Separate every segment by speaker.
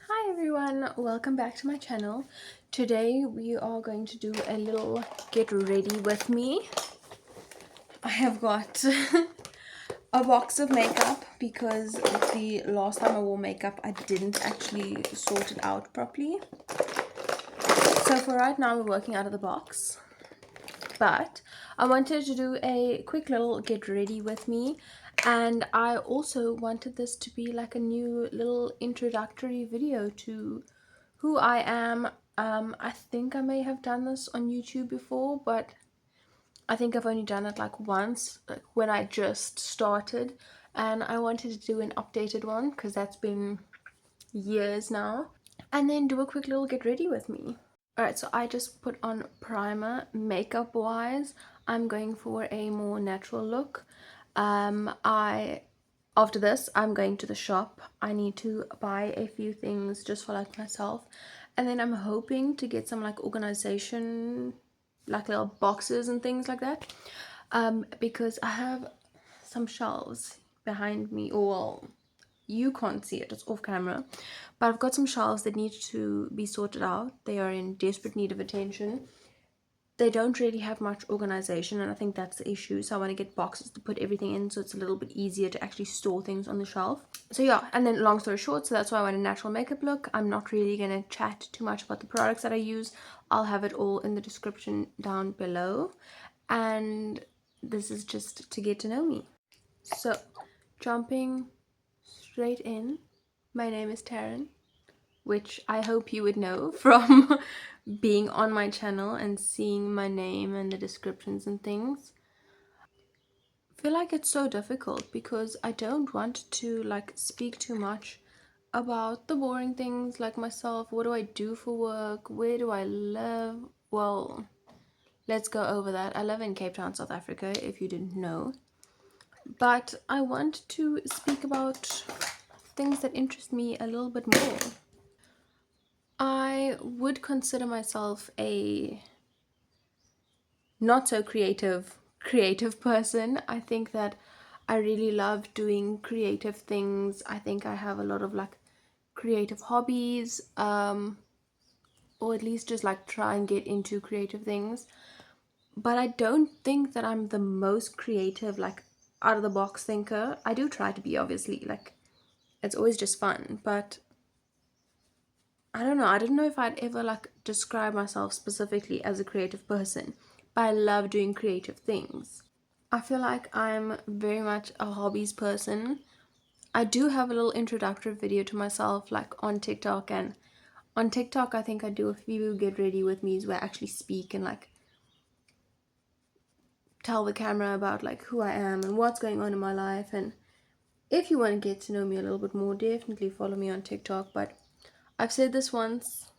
Speaker 1: Hi everyone, welcome back to my channel. Today we are going to do a little get ready with me. I have got a box of makeup because the last time I wore makeup I didn't actually sort it out properly. So for right now we're working out of the box. But I wanted to do a quick little get ready with me, and I also wanted this to be like a new little introductory video to who I am. I think I may have done this on YouTube before, but I think I've only done it like once, like when I just started, and I wanted to do an updated one because that's been years now, and then do a quick little get ready with me. Alright, so I just put on primer. Makeup wise, I'm going for a more natural look. After this, I'm going to the shop. I need to buy a few things just for like myself, and then I'm hoping to get some like organization, like little boxes and things like that, because I have some shelves behind me, or well, you can't see it, it's off camera, but I've got some shelves that need to be sorted out. They are in desperate need of attention. They don't really have much organization, and I think that's the issue. So I want to get boxes to put everything in so it's a little bit easier to actually store things on the shelf. So yeah, and then long story short, so that's why I want a natural makeup look. I'm not really going to chat too much about the products that I use. I'll have it all in the description down below, and this is just to get to know me. So jumping straight in, my name is Taryn, which I hope you would know from being on my channel and seeing my name and the descriptions and things. I feel like it's so difficult because I don't want to like speak too much about the boring things like myself. What do I do for work? Where do I live? Well, let's go over that. I live in Cape Town, South Africa, if you didn't know. But I want to speak about things that interest me a little bit more. I would consider myself a not so creative person. I think that I really love doing creative things. I think I have a lot of like creative hobbies, or at least just like try and get into creative things. But I don't think that I'm the most creative, like out of the box thinker. I do try to be, obviously, like it's always just fun, but I don't know. I don't know if I'd ever like describe myself specifically as a creative person, but I love doing creative things. I feel like I'm very much a hobbies person. I do have a little introductory video to myself like on TikTok, and on TikTok I think I do a few get ready with me's where I actually speak and like tell the camera about like who I am and what's going on in my life. And if you want to get to know me a little bit more, definitely follow me on TikTok. But I've said this once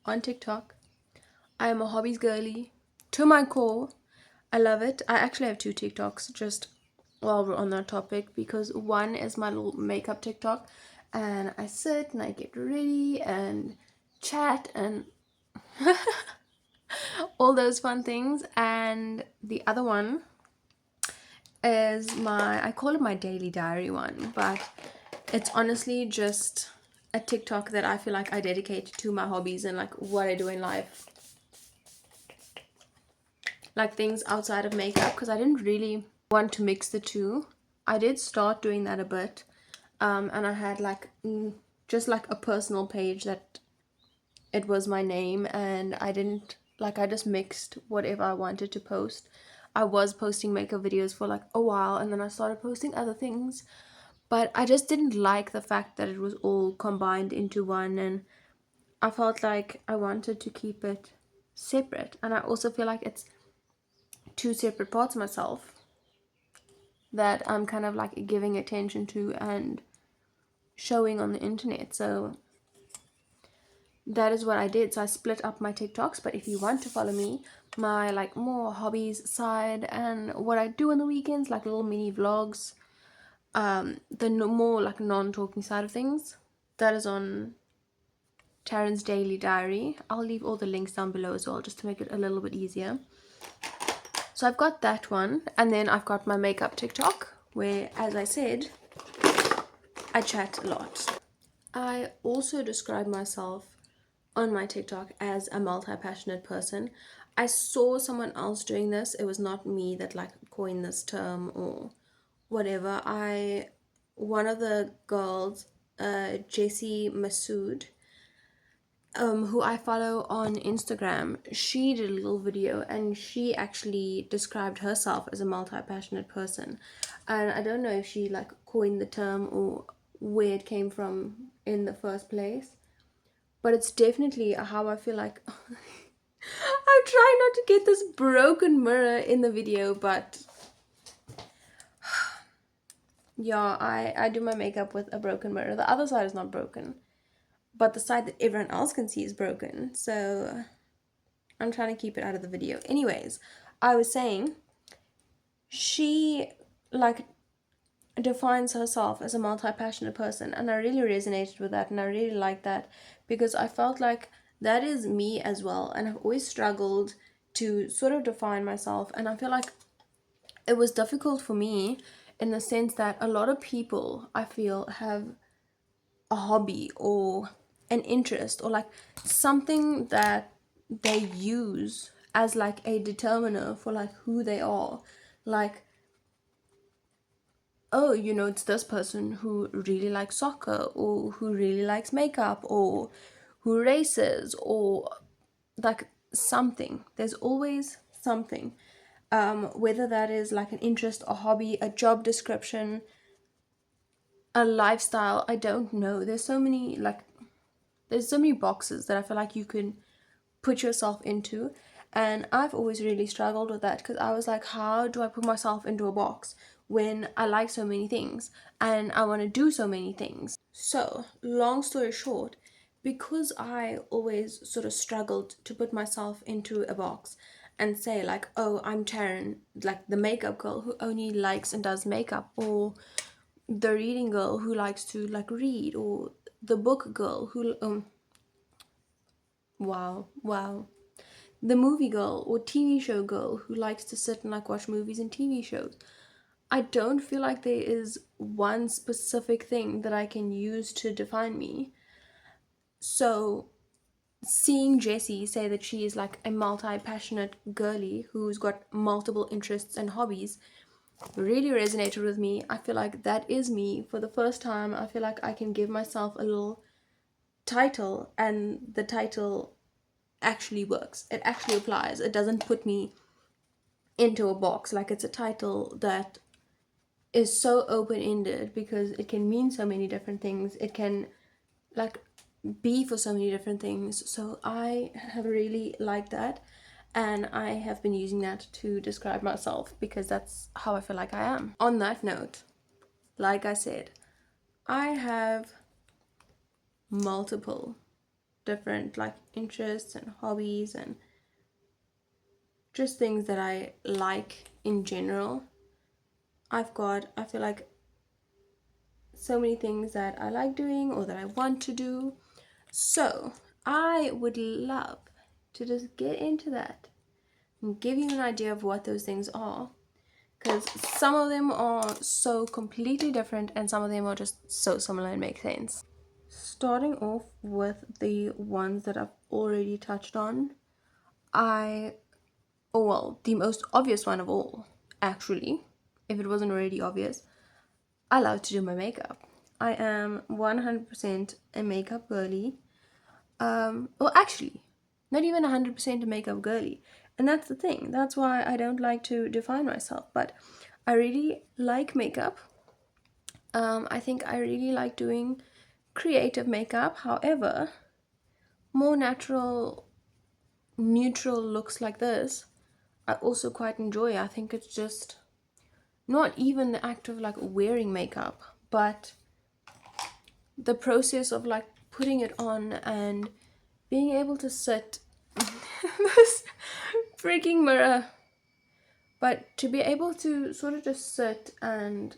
Speaker 1: on TikTok, I am a hobbies girly to my core. I love it. I actually have two TikToks just while we're on that topic, because one is my little makeup TikTok and I sit and I get ready and chat and all those fun things, and the other one is I call it my daily diary one, but it's honestly just a TikTok that I feel like I dedicate to my hobbies and like what I do in life, like things outside of makeup, because I didn't really want to mix the two. I did start doing that a bit, and I had like just like a personal page that it was my name, and I didn't like, I just mixed whatever I wanted to post. I was posting makeup videos for like a while, and then I started posting other things, but I just didn't like the fact that it was all combined into one, and I felt like I wanted to keep it separate. And I also feel like it's two separate parts of myself that I'm kind of like giving attention to and showing on the internet. So that is what I did. So I split up my TikToks. But if you want to follow me, my like more hobbies side and what I do on the weekends, like little mini vlogs, the more like non-talking side of things, that is on Taryn's Daily Diary. I'll leave all the links down below as well, just to make it a little bit easier. So I've got that one, and then I've got my makeup TikTok, where, as I said, I chat a lot. I also describe myself on my TikTok as a multi-passionate person. I saw someone else doing this. It was not me that like coined this term or whatever. One of the girls, Jessie Masood, who I follow on Instagram, she did a little video and she actually described herself as a multi-passionate person. And I don't know if she like coined the term or where it came from in the first place, but it's definitely how I feel like. I'm trying not to get this broken mirror in the video, but yeah, I do my makeup with a broken mirror. The other side is not broken, but the side that everyone else can see is broken, so I'm trying to keep it out of the video. Anyways, I was saying she like defines herself as a multi-passionate person, and I really resonated with that, and I really liked that because I felt like that is me as well, and I've always struggled to sort of define myself, and I feel like it was difficult for me in the sense that a lot of people I feel have a hobby or an interest or like something that they use as like a determiner for like who they are. Like, oh, you know, it's this person who really likes soccer or who really likes makeup or who races or like something. There's always something. Whether that is like an interest, a hobby, a job description, a lifestyle, I don't know. There's so many boxes that I feel like you can put yourself into, and I've always really struggled with that because I was like, how do I put myself into a box when I like so many things and I want to do so many things? So long story short, because I always sort of struggled to put myself into a box and say like, oh, I'm Taryn, like the makeup girl who only likes and does makeup, or the reading girl who likes to like read, or the book girl who wow, the movie girl or TV show girl who likes to sit and like watch movies and TV shows. I don't feel like there is one specific thing that I can use to define me. So seeing Jessie say that she is like a multi-passionate girly who's got multiple interests and hobbies really resonated with me. I feel like that is me. For the first time, I feel like I can give myself a little title, and the title actually works. It actually applies. It doesn't put me into a box. Like, it's a title that is so open-ended because it can mean so many different things. It can like be for so many different things. So I have really liked that, and I have been using that to describe myself because that's how I feel like I am. On that note, like I said, I have multiple different like interests and hobbies and just things that I like in general. I feel like so many things that I like doing or that I want to do. So I would love to just get into that and give you an idea of what those things are, because some of them are so completely different and some of them are just so similar and make sense. Starting off with the ones that I've already touched on, the most obvious one of all, actually, if it wasn't already obvious, I love to do my makeup. I am 100% a makeup girly. Well, actually, not even 100% a makeup girly. And that's the thing. That's why I don't like to define myself. But I really like makeup. I think I really like doing creative makeup. However, more natural, neutral looks like this, I also quite enjoy. I think it's just not even the act of like wearing makeup, but the process of like putting it on and being able to sit this freaking mirror, but to be able to sort of just sit and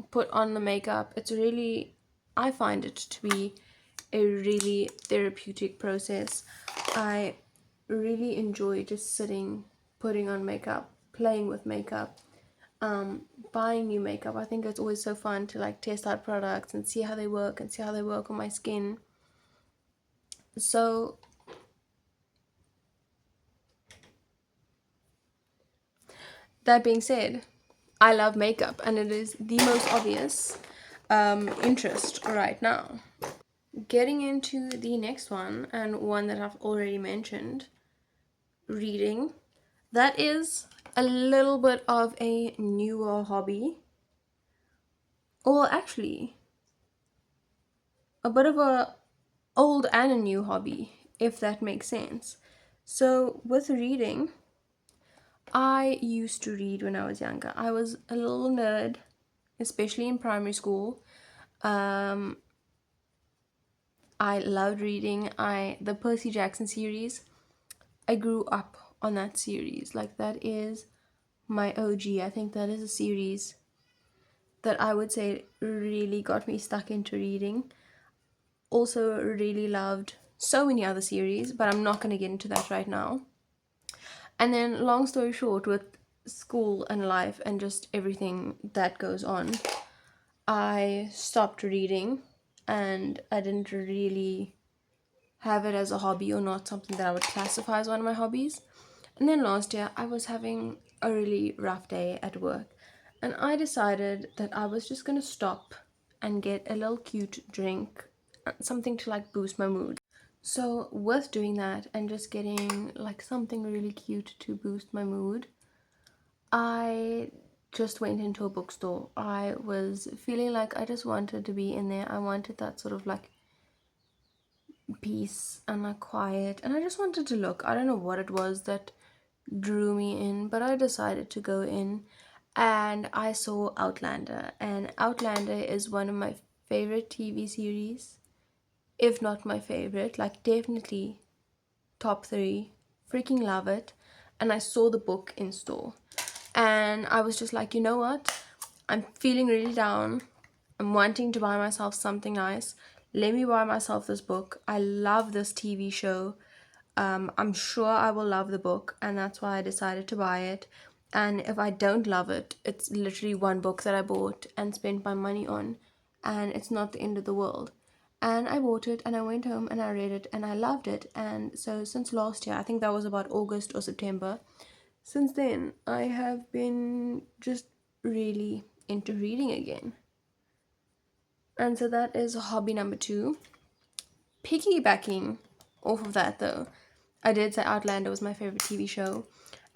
Speaker 1: put on the makeup, it's really, I find it to be a really therapeutic process. I really enjoy just sitting, putting on makeup, playing with makeup. buying new makeup. I think it's always so fun to like test out products and see how they work and see how they work on my skin. So that being said, I love makeup and it is the most obvious interest right now. Getting into the next one, and one that I've already mentioned, reading. That is a little bit of a newer hobby. Or actually, a bit of a old and a new hobby, if that makes sense. So with reading, I used to read when I was younger. I was a little nerd, especially in primary school. Um, I loved reading. The Percy Jackson series, I grew up on that series. Like, that is my OG. I think that is a series that I would say really got me stuck into reading. Also really loved so many other series, but I'm not going to get into that right now. And then, long story short, with school and life and just everything that goes on, I stopped reading, and I didn't really have it as a hobby, or not something that I would classify as one of my hobbies. And then last year, I was having a really rough day at work, and I decided that I was just gonna stop and get a little cute drink, something to like boost my mood. So, with doing that and just getting like something really cute to boost my mood, I just went into a bookstore. I was feeling like I just wanted to be in there. I wanted that sort of like peace and like quiet, and I just wanted to look. I don't know what it was that drew me in, but I decided to go in, and I saw Outlander. And Outlander is one of my favorite TV series, if not my favorite, like definitely top 3. Freaking love it. And I saw the book in store, and I was just like, you know what, I'm feeling really down, I'm wanting to buy myself something nice, let me buy myself this book. I love this TV show. I'm sure I will love the book, and that's why I decided to buy it. And if I don't love it, it's literally one book that I bought and spent my money on, and it's not the end of the world. And I bought it, and I went home and I read it, and I loved it. And so since last year, I think that was about August or September, since then I have been just really into reading again. And so that is hobby number 2. Piggybacking off of that though, I did say Outlander was my favorite TV show,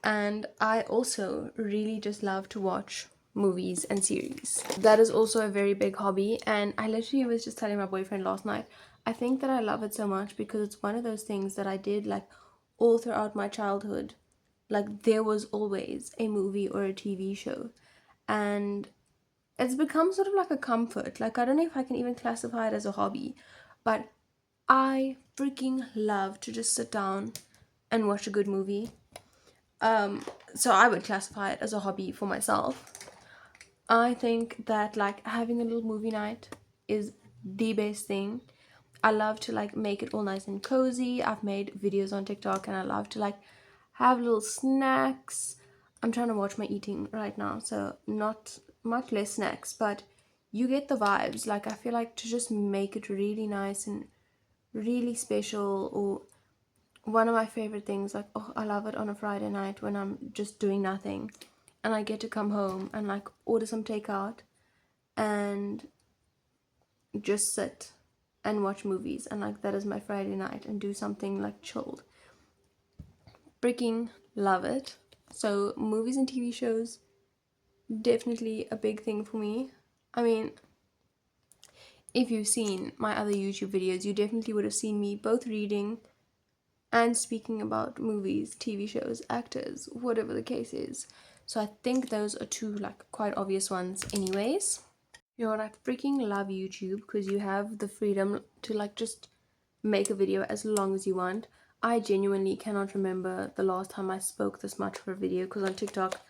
Speaker 1: and I also really just love to watch movies and series. That is also a very big hobby, and I literally was just telling my boyfriend last night, I think that I love it so much because it's one of those things that I did like all throughout my childhood. Like, there was always a movie or a TV show, and it's become sort of like a comfort. Like, I don't know if I can even classify it as a hobby, but I freaking love to just sit down and watch a good movie. So I would classify it as a hobby for myself. I think that like having a little movie night is the best thing. I love to like make it all nice and cozy. I've made videos on TikTok, and I love to like have little snacks. I'm trying to watch my eating right now, so not much less snacks, but you get the vibes. Like, I feel like to just make it really nice and really special. Or one of my favorite things, like, oh, I love it on a Friday night when I'm just doing nothing and I get to come home and like order some takeout and just sit and watch movies, and like that is my Friday night, and do something like chilled. Freaking love it. So movies and TV shows, definitely a big thing for me. I mean, if you've seen my other YouTube videos, you definitely would have seen me both reading and speaking about movies, TV shows, actors, whatever the case is. So I think those are 2 like quite obvious ones anyways. You know what, I freaking love YouTube because you have the freedom to like just make a video as long as you want. I genuinely cannot remember the last time I spoke this much for a video, because on TikTok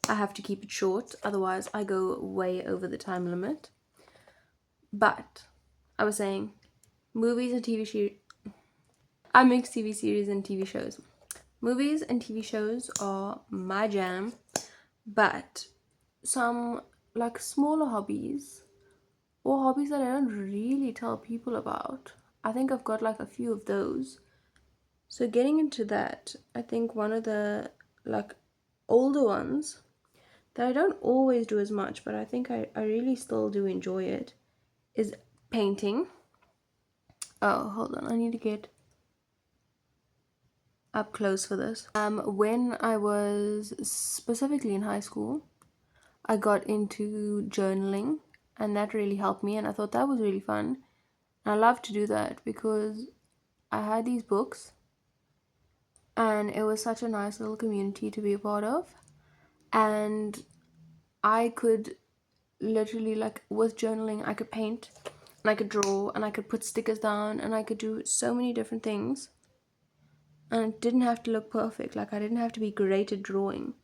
Speaker 1: I have to keep it short, otherwise I go way over the time limit. But I was saying, movies and TV shows. I mix TV series and TV shows. Movies and TV shows are my jam, but some like smaller hobbies or hobbies that I don't really tell people about. I think I've got like a few of those. So getting into that, I think one of the like older ones that I don't always do as much, but I think I really still do enjoy it, is painting. Oh, hold on, I need to get up close for this. When I was specifically in high school, I got into journaling, and that really helped me, and I thought that was really fun. And I love to do that because I had these books, and it was such a nice little community to be a part of. And I could literally, like, with journaling, I could paint and I could draw and I could put stickers down and I could do so many different things, and it didn't have to look perfect. Like, I didn't have to be great at drawing,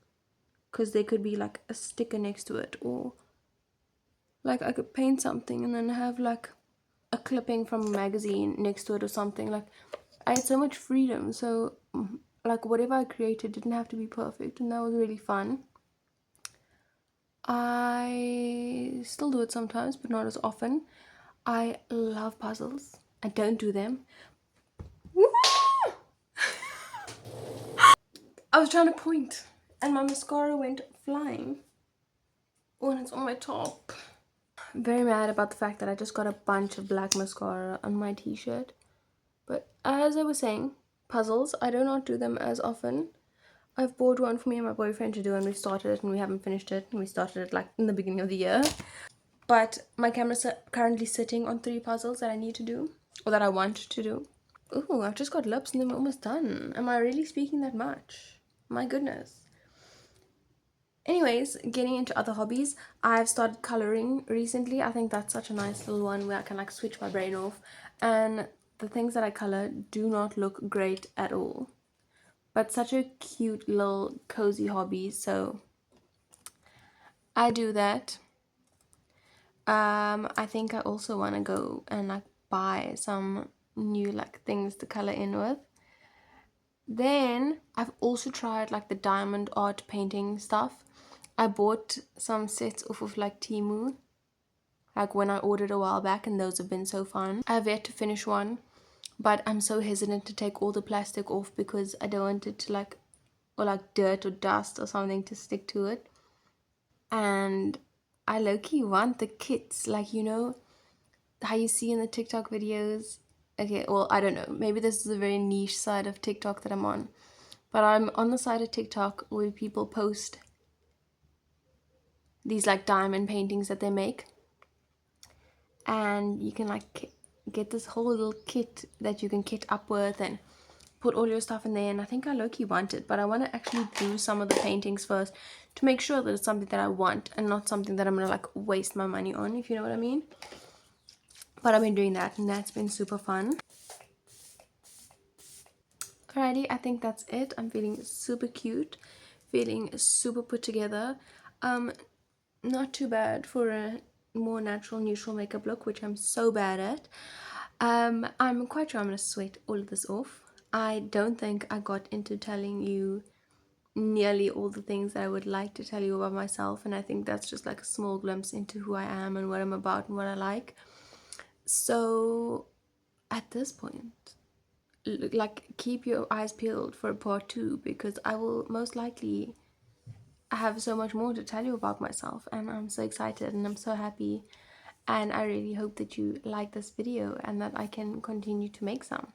Speaker 1: because there could be like a sticker next to it, or like I could paint something and then have like a clipping from a magazine next to it or something. Like, I had so much freedom, so like whatever I created didn't have to be perfect, and that was really fun. I still do it sometimes, but not as often. I love puzzles. I don't do them. I was trying to point and my mascara went flying when it's on my top. I'm very mad about the fact that I just got a bunch of black mascara on my t-shirt. But as I was saying, puzzles, I do not do them as often. I've bought one for me and my boyfriend to do, and we've started it and we haven't finished it, and we started it like in the beginning of the year. But my camera's currently sitting on 3 puzzles that I need to do, or that I want to do. Ooh, I've just got lips and then we're almost done. Am I really speaking that much? My goodness. Anyways, getting into other hobbies, I've started coloring recently. I think that's such a nice little one where I can like switch my brain off, and the things that I color do not look great at all, but such a cute little cozy hobby, so I do that. I think I also want to go and like buy some new like things to color in with. Then I've also tried like the diamond art painting stuff. I bought some sets off of like Temu, like when I ordered a while back, and those have been so fun. I have yet to finish one, but I'm so hesitant to take all the plastic off because I don't want it to like, or like dirt or dust or something to stick to it. And I low-key want the kits, like, you know how you see in the TikTok videos. Okay, well, I don't know, maybe this is a very niche side of TikTok that I'm on, but I'm on the side of TikTok where people post these like diamond paintings that they make, and you can like get this whole little kit that you can kit up with and put all your stuff in there. And I think I low-key want it, but I want to actually do some of the paintings first to make sure that it's something that I want and not something that I'm gonna like waste my money on, if you know what I mean. But I've been doing that, and that's been super fun. Alrighty, I think that's it. I'm feeling super cute, feeling super put together. Not too bad for a more natural, neutral makeup look, which I'm so bad at. I'm quite sure I'm gonna sweat all of this off. I don't think I got into telling you nearly all the things that I would like to tell you about myself, and I think that's just like a small glimpse into who I am and what I'm about and what I like. So at this point, like, keep your eyes peeled for part 2, because I will most likely have so much more to tell you about myself, and I'm so excited and I'm so happy, and I really hope that you like this video and that I can continue to make some.